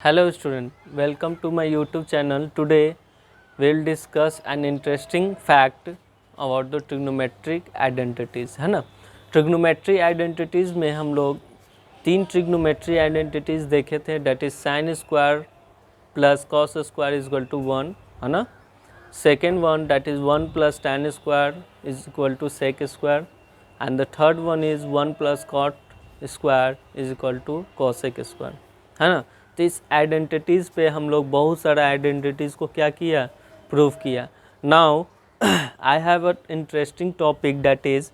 Hello student, welcome to my YouTube channel. Today we will discuss an interesting fact about the trigonometric identities, है ना। Trigonometry identities में हम लोग तीन trigonometry identities देखे थे, that is sine square plus cos square is equal to 1, है ना। Second one that is 1 plus tan square is equal to sec square and the third one is 1 plus cot square is equal to cosec square, है ना। तो इस identities पे हम लोग बहुत सारा आइडेंटिटीज़ को क्या किया, प्रूव किया। Now I have a interesting topic that is,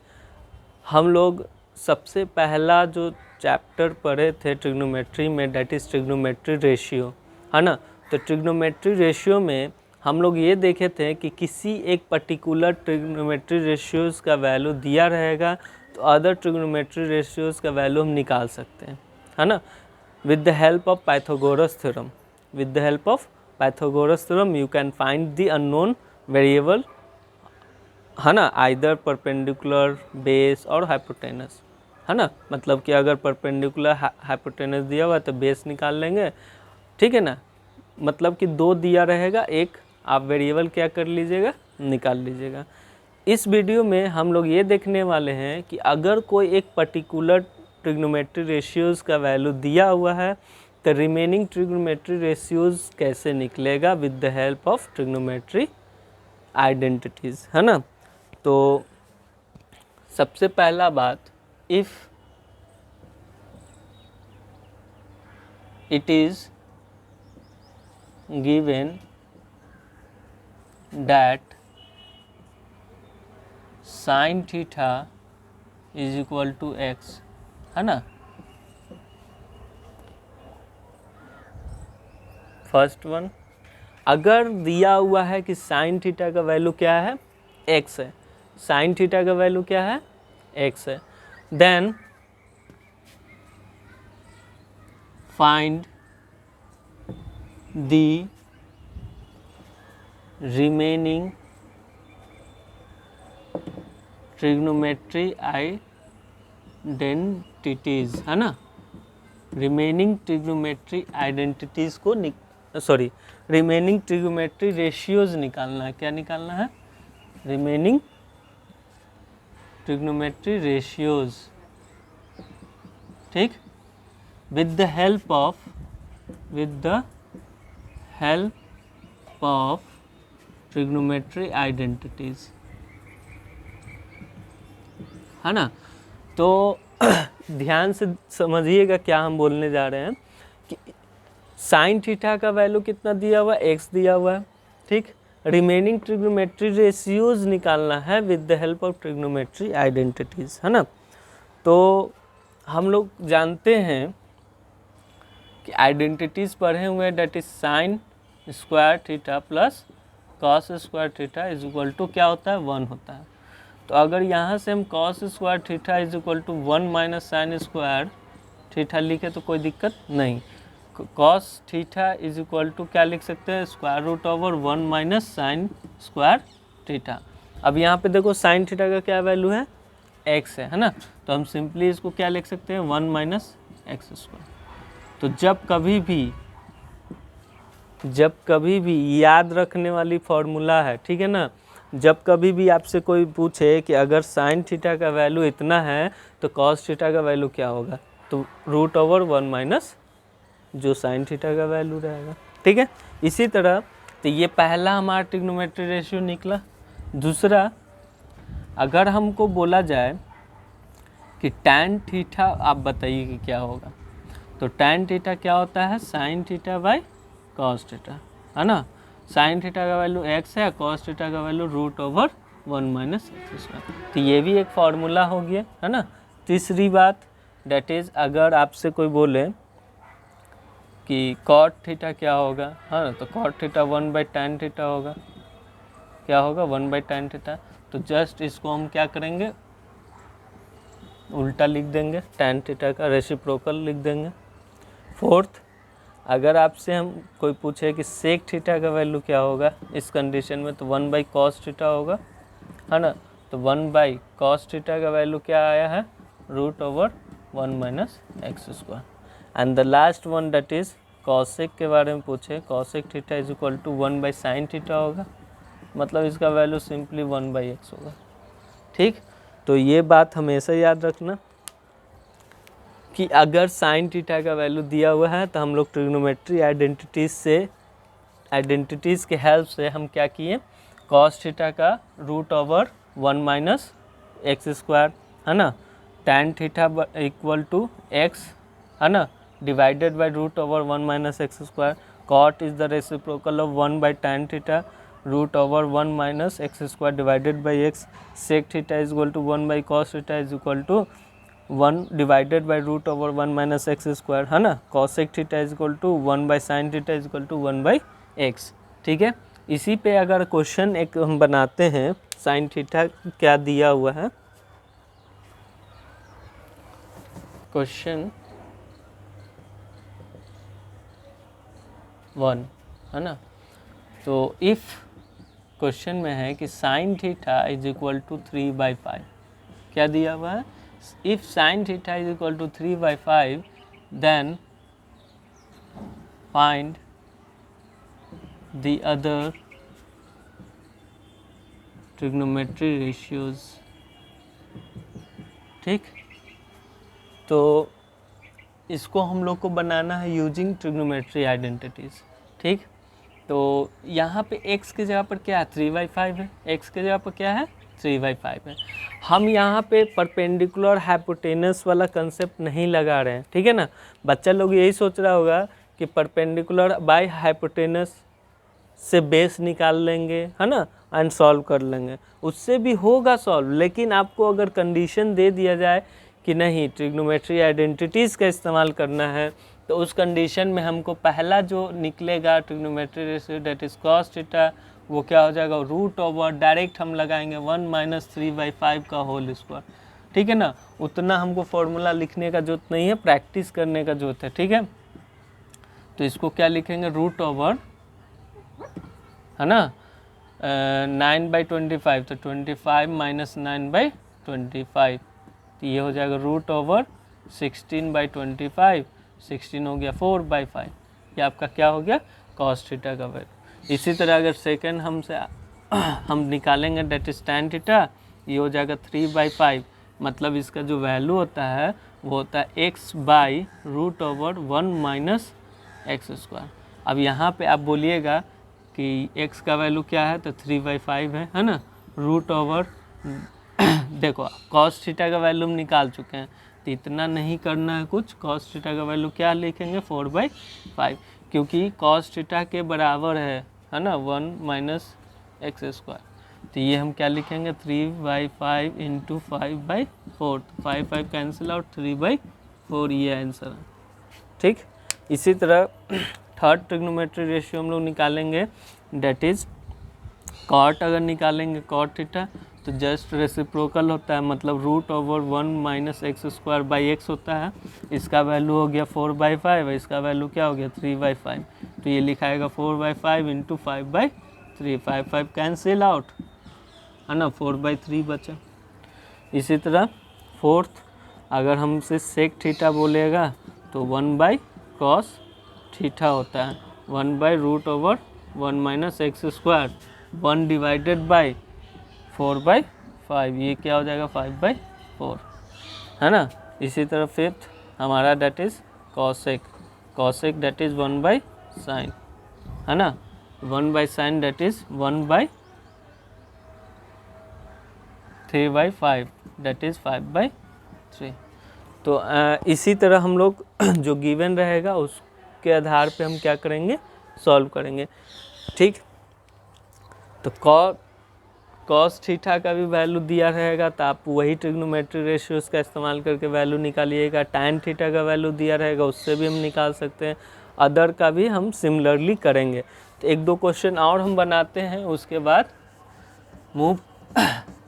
हम लोग सबसे पहला जो चैप्टर पढ़े थे ट्रिग्नोमेट्री में डेट इज़ ट्रिग्नोमेट्री रेशियो, है ना। तो ट्रिग्नोमेट्री रेशियो में हम लोग ये देखे थे कि किसी एक पर्टिकुलर ट्रिग्नोमेट्री रेशियोज़ का वैल्यू दिया रहेगा तो अदर ट्रिग्नोमेट्री रेशियोज़ का वैल्यू हम निकाल सकते हैं, है ना, with the help of Pythagoras theorem. With the help of Pythagoras theorem you can find the unknown variable, है ना, either perpendicular, base और hypotenuse, है ना। मतलब कि अगर perpendicular hypotenuse दिया हुआ तो बेस निकाल लेंगे, ठीक है ना। मतलब कि दो दिया रहेगा, एक आप वेरिएबल क्या कर लीजिएगा, निकाल लीजिएगा। इस वीडियो में हम लोग ये देखने वाले हैं कि अगर कोई एक पर्टिकुलर ट्रिग्नोमेट्री रेशियोज़ का वैल्यू दिया हुआ है तो रिमेनिंग ट्रिग्नोमेट्री रेशियोज़ कैसे निकलेगा with the help of trigonometry identities, है ना। तो सबसे पहला बात, if it is given that sine theta is equal to x, है ना। फर्स्ट वन, अगर दिया हुआ है कि साइन थीटा का वैल्यू क्या है, एक्स है, साइन थीटा का वैल्यू क्या है, एक्स है, then find the remaining trigonometry identities, है ना। रिमेनिंग ट्रिग्नोमेट्री आइडेंटिटीज़ को रिमेनिंग ट्रिग्नोमेट्री रेशियोज़ निकालना है। क्या निकालना है, रिमेनिंग ट्रिग्नोमेट्री रेशियोज़, ठीक, with the help of trigonometry identities, है ना। तो ध्यान से समझिएगा क्या हम बोलने जा रहे हैं कि साइन थीटा का वैल्यू कितना दिया हुआ है, एक्स दिया हुआ है, ठीक। रिमेनिंग ट्रिग्नोमेट्री रेशियोज़ निकालना है with the help of trigonometry identities, है ना। तो हम लोग जानते हैं कि आइडेंटिटीज़ पढ़े हुए हैं, that is sine square theta plus cos square theta is equal to क्या होता है, 1 होता है। तो अगर यहाँ से हम cos square theta is equal to 1 minus sine square theta लिखे तो कोई दिक्कत नहीं। Cos theta is equal to क्या लिख सकते हैं, square root over 1 minus sine square theta. अब यहाँ पे देखो साइन थीटा का क्या वैल्यू है, एक्स है ना। तो हम सिंपली इसको क्या लिख सकते हैं, 1 माइनस एक्स स्क्वायर। तो जब कभी भी याद रखने वाली फॉर्मूला है, ठीक है ना। जब कभी भी आपसे कोई पूछे कि अगर साइन थीटा का वैल्यू इतना है तो कॉस थीटा का वैल्यू क्या होगा, तो रूट ओवर 1 माइनस जो साइन थीटा का वैल्यू रहेगा, ठीक है। इसी तरह तो ये पहला हमारा ट्रिग्नोमेट्री रेशियो निकला। दूसरा, अगर हमको बोला जाए कि टैन थीटा आप बताइए कि क्या होगा, तो टैन थीटा क्या होता है, sine theta by cos theta, है ना। साइन थीटा का वैल्यू एक्स है, कॉस थीटा का value root over 1 minus x square. तो ये भी एक फार्मूला हो गया, है ना। तीसरी बात, डेट इज़ अगर आपसे कोई बोले कि कॉट थीटा क्या होगा, है ना, तो cot theta 1 by tan theta होगा, क्या होगा, 1 बाई टैन थीटा। तो जस्ट इसको हम क्या करेंगे, उल्टा लिख देंगे, टैन थीटा का रेसिप्रोकल लिख देंगे। फोर्थ, अगर आपसे हम कोई पूछे कि सेक थीटा का वैल्यू क्या होगा इस कंडीशन में, तो 1 बाई कॉस थीटा होगा, है ना। तो 1 बाई कॉस थीटा का वैल्यू क्या आया है, root over 1 minus x square. And the last one that is cosec के बारे में पूछे, cosec theta is equal to 1/sin theta होगा, मतलब इसका वैल्यू सिंपली 1/x होगा। ठीक, तो ये बात हमेशा याद रखना कि अगर साइन थीटा का वैल्यू दिया हुआ है तो हम लोग ट्रिग्नोमेट्री आइडेंटिटीज़ के हेल्प से हम क्या किए, कॉस थीटा का √1 - x², है ना, tan theta equal to x, है ना, divided by √1 - x², cot is the reciprocal of 1/tan theta, √1 - x² divided by x, sec theta is equal to 1/cos theta is equal to 1 divided by √1 - x², है ना, cosec theta is equal to 1/sin theta is equal to 1/x। ठीक है, इसी पे अगर question एक हम बनाते हैं, साइन थीटा क्या दिया हुआ है, क्वेश्चन 1, है ना, तो इफ़ क्वेश्चन में है कि sine theta is equal to 3/5, क्या दिया हुआ है, if sine theta is equal to 3/5 then find the other trigonometry ratios. ठीक, तो इसको हम लोग को बनाना है यूजिंग ट्रिग्नोमेट्री आइडेंटिटीज़। ठीक, तो यहाँ पे x की जगह पर क्या है, 3/5 है, x की जगह पर क्या है, 3/5 है। हम यहाँ पे परपेंडिकुलर हाइपोटेनस वाला कंसेप्ट नहीं लगा रहे हैं। ठीक है ना, बच्चा लोग यही सोच रहा होगा कि परपेंडिकुलर बाय हाइपोटेनस से बेस निकाल लेंगे, है ना, एंड सॉल्व कर लेंगे, उससे भी होगा सॉल्व, लेकिन आपको अगर कंडीशन दे दिया जाए कि नहीं ट्रिग्नोमेट्री आइडेंटिटीज़ का इस्तेमाल करना है, तो उस कंडीशन में हमको पहला जो निकलेगा trigonometry ratio debt is cos theta, वो क्या हो जाएगा, √, डायरेक्ट हम लगाएंगे 1 - 3/5 का होल स्क्वायर। ठीक है ना, उतना हमको फॉर्मूला लिखने का जरूरत नहीं है, प्रैक्टिस करने का जरूरत है। ठीक है, तो इसको क्या लिखेंगे, √, है ना, 9/25, तो 25 - 9/25, तो ये हो जाएगा √16/25, 16 हो गया 4/5, ये आपका क्या हो गया, कॉस थीटा का वैल्यू। इसी तरह अगर सेकंड हम निकालेंगे डेट इज tan थीटा, ये हो जाएगा 3/5, मतलब इसका जो वैल्यू होता है वो होता है x/√1 - x²। अब यहाँ पे आप बोलिएगा कि x का वैल्यू क्या है, तो 3/5 है ना, √, देखो कॉस थीटा का वैल्यू हम निकाल चुके हैं, तो इतना नहीं करना है कुछ, कॉस थीटा का वैल्यू क्या लिखेंगे, 4/5, क्योंकि कॉस थीटा के बराबर है ना 1 - x², तो ये हम क्या लिखेंगे, 3/5 × 5/4, 5 कैंसिल आउट, 3/4 ये आंसर है। ठीक, इसी तरह थर्ड ट्रिग्नोमेट्री रेशियो हम लोग निकालेंगे, डेट इज कॉट, अगर निकालेंगे कॉट थीटा तो जस्ट रेसिप्रोकल होता है, मतलब √1 - x²/x होता है, इसका वैल्यू हो गया 4/5, इसका वैल्यू क्या हो गया 3/5, तो ये लिखाएगा 4/5 × 5/3, 5 कैंसिल आउट, है ना, 4/3 बचा। इसी तरह फोर्थ, अगर हमसे सेक थीटा बोलेगा तो 1/cos थीटा होता है, 1/√1 - x², 1 डिवाइडेड बाई 4/5, ये क्या हो जाएगा 5/4, है ना। इसी तरह फिफ्थ हमारा that is cosec, cosec that is 1/sin, है ना, 1/sin date is 1/3/5 date is 5/3। तो इसी तरह हम लोग जो गिवन रहेगा उसके आधार पे हम क्या करेंगे, सॉल्व करेंगे। ठीक, तो कॉस थीटा का भी वैल्यू दिया रहेगा तो आप वही ट्रिग्नोमेट्री रेशियोज का इस्तेमाल करके वैल्यू निकालिएगा। टैन थीटा का वैल्यू दिया रहेगा उससे भी हम निकाल सकते हैं, अदर का भी हम सिमिलरली करेंगे। तो एक दो क्वेश्चन और हम बनाते हैं, उसके बाद मूव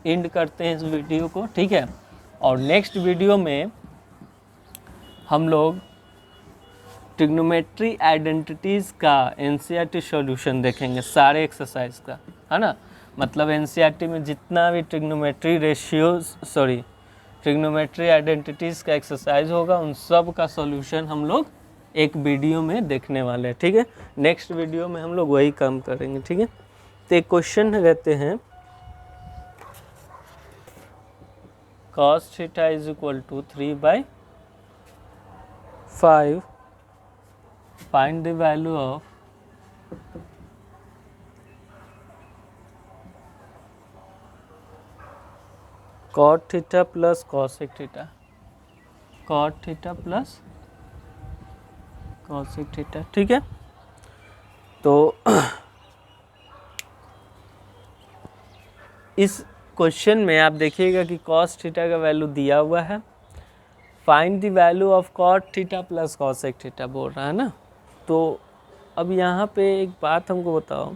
एंड करते हैं इस वीडियो को। ठीक है, और नेक्स्ट वीडियो में हम लोग ट्रिग्नोमेट्री आइडेंटिटीज़ का एनसीईआरटी सॉल्यूशन देखेंगे, सारे एक्सरसाइज का, है ना। मतलब एनसीईआरटी में जितना भी ट्रिग्नोमेट्री आइडेंटिटीज़ का एक्सरसाइज होगा उन सब का सॉल्यूशन हम लोग एक वीडियो में देखने वाले हैं, ठीक है। नेक्स्ट वीडियो में हम लोग वही काम करेंगे, ठीक है। तो एक क्वेश्चन रहते हैं, cos theta is equal to 3/5, find the value of cot theta plus cosec theta, cot theta plus cosec theta, ठीक है। तो इस क्वेश्चन में आप देखिएगा कि cos थीटा का वैल्यू दिया हुआ है, find the value of cot theta plus cosec theta बोल रहा है ना। तो अब यहाँ पे एक बात हमको बताओ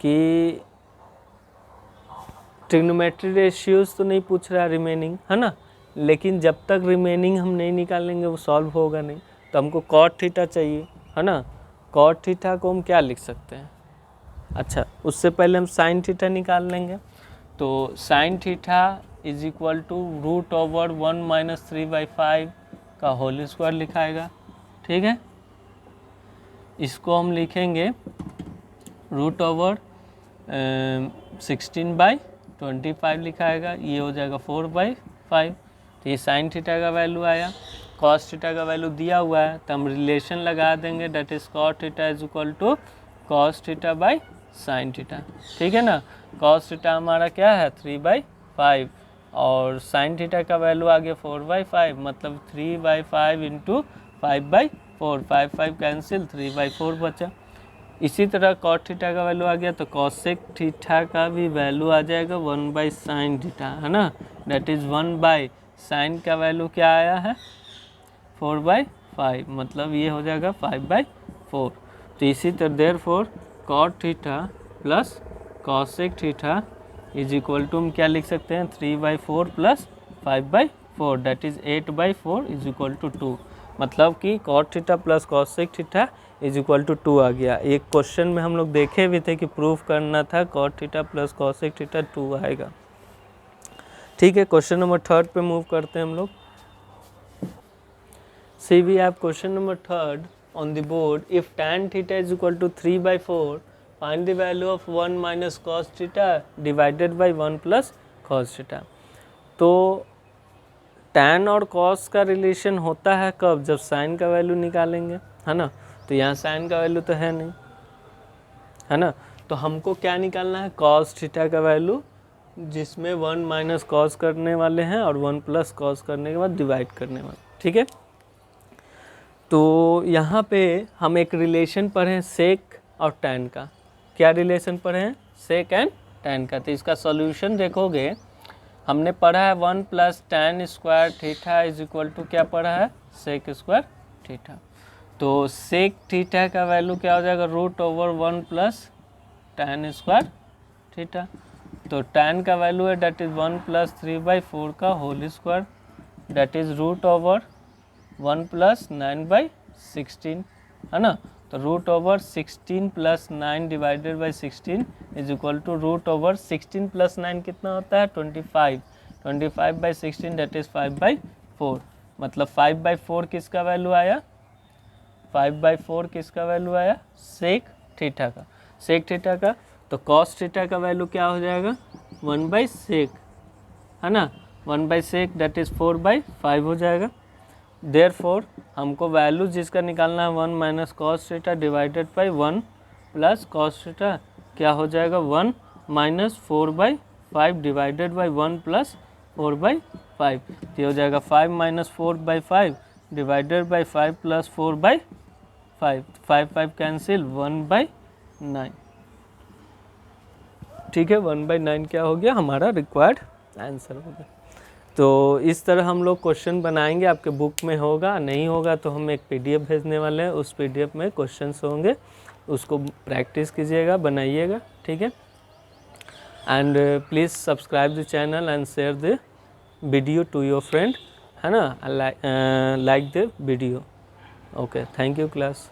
कि ट्रिग्नोमेट्री रेशियोज तो नहीं पूछ रहा है रिमेनिंग, है ना, लेकिन जब तक रिमेनिंग हम नहीं निकालेंगे वो सॉल्व होगा नहीं। तो हमको cot थीटा चाहिए, है ना। cot थीटा को हम क्या लिख सकते हैं, अच्छा उससे पहले हम sin थीटा निकाल लेंगे। तो sin theta is equal to root over 1 minus 3/5 का होल स्क्वायर लिखाएगा, ठीक है। इसको हम लिखेंगे रूट ओवर 16/25 लिखाएगा, ये हो जाएगा 4/5। तो ये sin थीटा का वैल्यू आया। cos थीटा का वैल्यू दिया हुआ है तो हम रिलेशन लगा देंगे, that is cot theta is equal to cos theta by sin theta, ठीक है ना। cos थीटा हमारा क्या है 3/5 और sin थीटा का वैल्यू आ गया 4/5, मतलब 3/5 इंटू 5/4, 5 कैंसिल, 3/4 बचा। इसी तरह cot थीटा का वैल्यू आ गया तो cosec थीटा का भी वैल्यू आ जाएगा 1/sin थीटा, है ना। डेट इज 1/sin का वैल्यू क्या आया है 4/5, मतलब ये हो जाएगा 5/4। तो इसी तरह therefore cot theta plus cosec theta is equal to हम क्या लिख सकते हैं 3/4 plus 5/4, that is 8/4 is equal to 2। मतलब कि cot theta plus cosec theta is equal to 2 आ गया। एक क्वेश्चन में हम लोग देखे भी थे कि प्रूफ करना था cot theta plus cosec theta 2 आएगा, ठीक है। क्वेश्चन नंबर 3 पे मूव करते हैं हम लोग। So we have question number 3 on the board, if tan theta is equal to 3/4 find the value of 1 minus cos theta divided by 1 plus cos theta. तो tan और cos का relation होता है कब, जब sin का वैल्यू निकालेंगे, है ना। तो यहाँ sin का वैल्यू तो है नहीं, है ना। तो हमको क्या निकालना है cos थीटा का वैल्यू, जिसमें 1 माइनस cos करने वाले हैं और 1 प्लस cos करने के बाद डिवाइड करने वाले, ठीक है। तो यहाँ पे हम एक रिलेशन पढ़े सेक और tan का, क्या रिलेशन पढ़े हैं सेक एंड tan का। तो इसका सॉल्यूशन देखोगे, हमने पढ़ा है 1 plus tan square theta is equal to क्या पढ़ा है सेक स्क्वायर थीटा। तो सेक थीटा का वैल्यू क्या हो जाएगा root over 1 plus tan square theta. तो tan का वैल्यू है डेट इज 1 प्लस 3/4 का whole square, that is root over 1 plus 9/16, है ना। तो root over 16 plus 9 divided by 16 is equal to root over 16 plus 9 कितना होता है 25, 25/16 डेट इज 5/4। मतलब 5/4 किसका वैल्यू आया 5/4 किसका वैल्यू आया सेक थीटा का, सेक थीटा का। तो cos थीटा का वैल्यू क्या हो जाएगा 1/sec, है ना, 1/sec डेट इज 4/5 हो जाएगा। देयरफॉर हमको वैल्यू जिसका निकालना है 1 minus cos theta divided by 1 plus cos theta क्या हो जाएगा 1 माइनस 4/5 डिवाइडेड बाई 1 प्लस 4/5। ये हो जाएगा 5 minus 4/5 divided by 5 plus 4/5, 5 cancel 1/9, ठीक है। 1/9 क्या हो गया हमारा रिक्वायर्ड आंसर हो गया। तो इस तरह हम लोग क्वेश्चन बनाएंगे, आपके बुक में होगा, नहीं होगा तो हम एक PDF भेजने वाले हैं, उस PDF में क्वेश्चंस होंगे, उसको प्रैक्टिस कीजिएगा, बनाइएगा, ठीक है। And please subscribe the channel and share the video to your friend, है ना, like the video. Okay, thank you class.